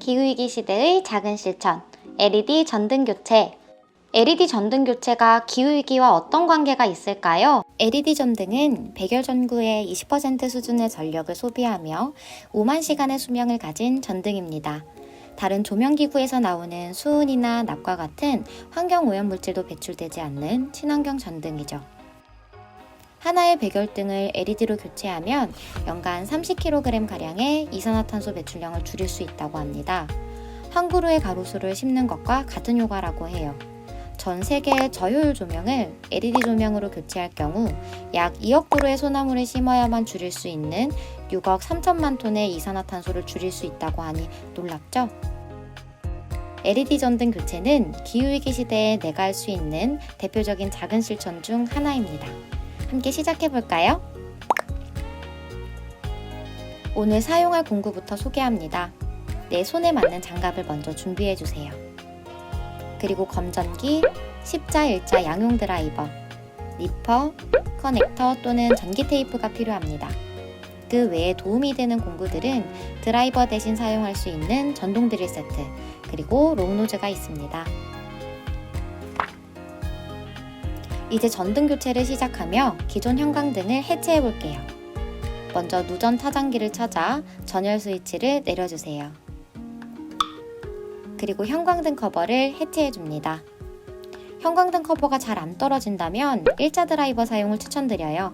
기후위기 시대의 작은 실천, LED 전등 교체. LED 전등 교체가 기후위기와 어떤 관계가 있을까요? LED 전등은 백열 전구의 20% 수준의 전력을 소비하며 5만 시간의 수명을 가진 전등입니다. 다른 조명기구에서 나오는 수은이나 납과 같은 환경오염물질도 배출되지 않는 친환경 전등이죠. 하나의 백열등을 LED로 교체하면 연간 30kg가량의 이산화탄소 배출량을 줄일 수 있다고 합니다. 한 그루의 가로수를 심는 것과 같은 효과라고 해요. 전 세계 저효율 조명을 LED 조명으로 교체할 경우 약 2억 그루의 소나무를 심어야만 줄일 수 있는 6억 3천만 톤의 이산화탄소를 줄일 수 있다고 하니 놀랍죠? LED 전등 교체는 기후위기 시대에 내가 할 수 있는 대표적인 작은 실천 중 하나입니다. 함께 시작해볼까요? 오늘 사용할 공구부터 소개합니다. 내 손에 맞는 장갑을 먼저 준비해주세요. 그리고 검전기, 십자, 일자 양용 드라이버, 니퍼, 커넥터 또는 전기 테이프가 필요합니다. 그 외에 도움이 되는 공구들은 드라이버 대신 사용할 수 있는 전동 드릴 세트, 그리고 롱노즈가 있습니다. 이제 전등 교체를 시작하며 기존 형광등을 해체해 볼게요. 먼저 누전 차단기를 찾아 전열 스위치를 내려주세요. 그리고 형광등 커버를 해체해 줍니다. 형광등 커버가 잘 안 떨어진다면 일자 드라이버 사용을 추천드려요.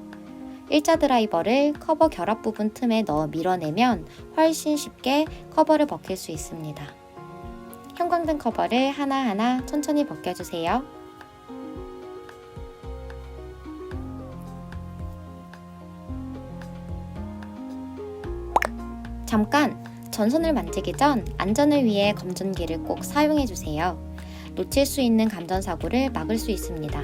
일자 드라이버를 커버 결합 부분 틈에 넣어 밀어내면 훨씬 쉽게 커버를 벗길 수 있습니다. 형광등 커버를 하나하나 천천히 벗겨주세요. 잠깐! 전선을 만지기 전 안전을 위해 검전기를 꼭 사용해주세요. 놓칠 수 있는 감전사고를 막을 수 있습니다.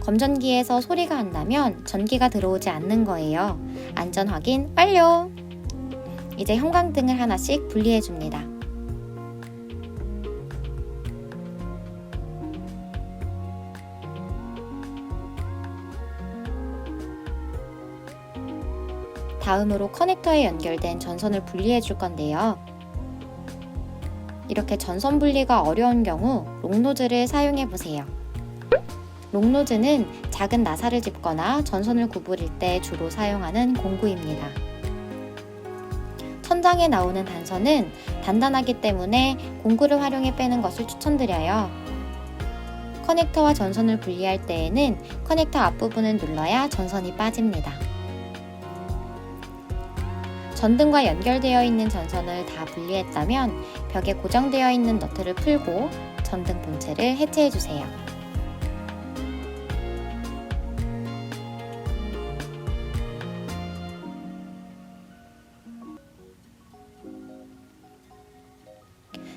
검전기에서 소리가 안 나면 전기가 들어오지 않는 거예요. 안전 확인 완료! 이제 형광등을 하나씩 분리해줍니다. 다음으로 커넥터에 연결된 전선을 분리해 줄 건데요. 이렇게 전선 분리가 어려운 경우 롱노즈를 사용해 보세요. 롱노즈는 작은 나사를 짚거나 전선을 구부릴 때 주로 사용하는 공구입니다. 천장에 나오는 단선은 단단하기 때문에 공구를 활용해 빼는 것을 추천드려요. 커넥터와 전선을 분리할 때에는 커넥터 앞부분을 눌러야 전선이 빠집니다. 전등과 연결되어 있는 전선을 다 분리했다면 벽에 고정되어 있는 너트를 풀고 전등 본체를 해체해주세요.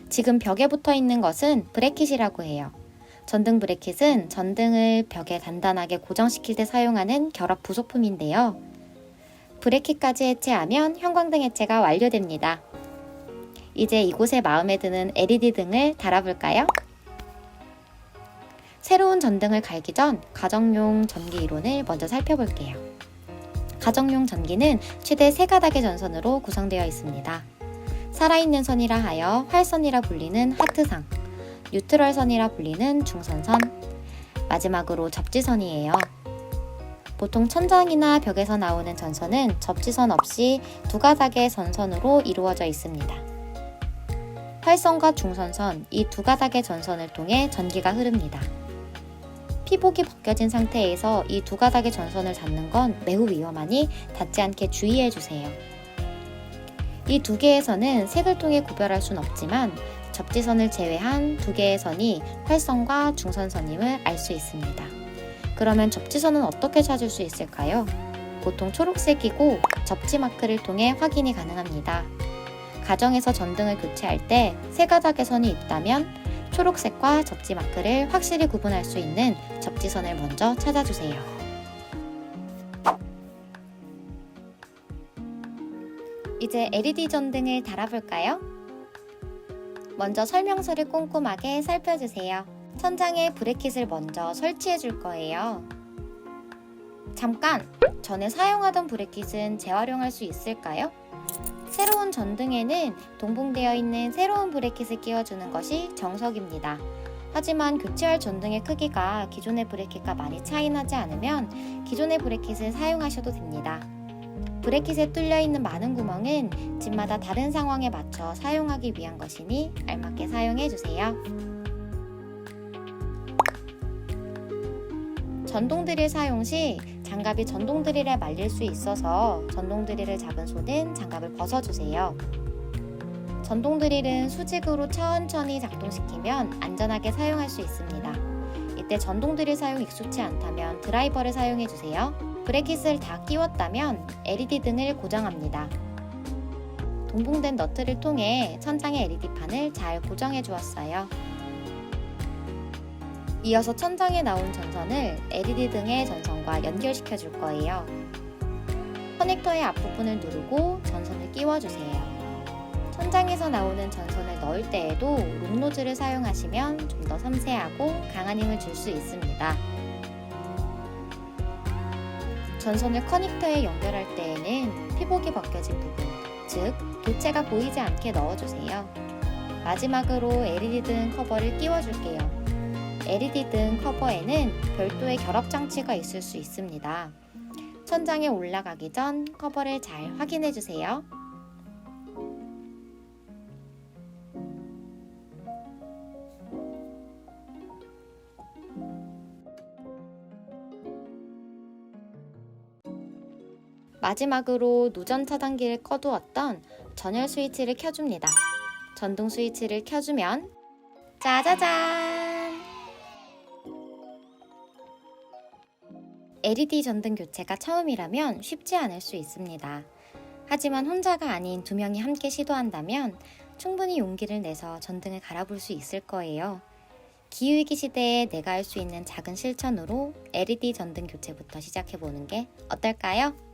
지금 벽에 붙어 있는 것은 브래킷이라고 해요. 전등 브래킷은 전등을 벽에 단단하게 고정시킬 때 사용하는 결합 부속품인데요. 브래킷까지 해체하면 형광등 해체가 완료됩니다. 이제 이곳에 마음에 드는 LED 등을 달아볼까요? 새로운 전등을 갈기 전 가정용 전기 이론을 먼저 살펴볼게요. 가정용 전기는 최대 3가닥의 전선으로 구성되어 있습니다. 살아있는 선이라 하여 활선이라 불리는 하트상, 뉴트럴선이라 불리는 중선선, 마지막으로 접지선이에요. 보통 천장이나 벽에서 나오는 전선은 접지선 없이 2가닥의 전선으로 이루어져 있습니다. 활선과 중선선, 이 2가닥의 전선을 통해 전기가 흐릅니다. 피복이 벗겨진 상태에서 이 2가닥의 전선을 닿는 건 매우 위험하니 닿지 않게 주의해주세요. 이 2개의 선은 색을 통해 구별할 순 없지만 접지선을 제외한 2개의 선이 활선과 중선선임을 알 수 있습니다. 그러면 접지선은 어떻게 찾을 수 있을까요? 보통 초록색이고 접지 마크를 통해 확인이 가능합니다. 가정에서 전등을 교체할 때 3가닥의 선이 있다면 초록색과 접지 마크를 확실히 구분할 수 있는 접지선을 먼저 찾아주세요. 이제 LED 전등을 달아볼까요? 먼저 설명서를 꼼꼼하게 살펴주세요. 천장에 브래킷을 먼저 설치해 줄 거예요. 잠깐! 전에 사용하던 브래킷은 재활용할 수 있을까요? 새로운 전등에는 동봉되어 있는 새로운 브레킷을 끼워주는 것이 정석입니다. 하지만 교체할 전등의 크기가 기존의 브레킷과 많이 차이나지 않으면 기존의 브레킷을 사용하셔도 됩니다. 브레킷에 뚫려있는 많은 구멍은 집마다 다른 상황에 맞춰 사용하기 위한 것이니 알맞게 사용해주세요. 전동 드릴 사용 시 장갑이 전동 드릴에 말릴 수 있어서 전동 드릴을 잡은 손은 장갑을 벗어주세요. 전동 드릴은 수직으로 천천히 작동시키면 안전하게 사용할 수 있습니다. 이때 전동 드릴 사용 익숙치 않다면 드라이버를 사용해주세요. 브레킷을 다 끼웠다면 LED 등을 고정합니다. 동봉된 너트를 통해 천장의 LED판을 잘 고정해 주었어요. 이어서 천장에 나온 전선을 LED 등의 전선과 연결시켜 줄 거예요. 커넥터의 앞부분을 누르고 전선을 끼워주세요. 천장에서 나오는 전선을 넣을 때에도 롱노즐을 사용하시면 좀 더 섬세하고 강한 힘을 줄 수 있습니다. 전선을 커넥터에 연결할 때에는 피복이 벗겨진 부분, 즉 도체가 보이지 않게 넣어주세요. 마지막으로 LED 등 커버를 끼워줄게요. LED 등 커버에는 별도의 결합 장치가 있을 수 있습니다. 천장에 올라가기 전 커버를 잘 확인해 주세요. 마지막으로 누전 차단기를 꺼두었던 전열 스위치를 켜줍니다. 전동 스위치를 켜주면 짜자잔! LED 전등 교체가 처음이라면 쉽지 않을 수 있습니다. 하지만 혼자가 아닌 2명이 함께 시도한다면 충분히 용기를 내서 전등을 갈아볼 수 있을 거예요. 기후위기 시대에 내가 할 수 있는 작은 실천으로 LED 전등 교체부터 시작해보는 게 어떨까요?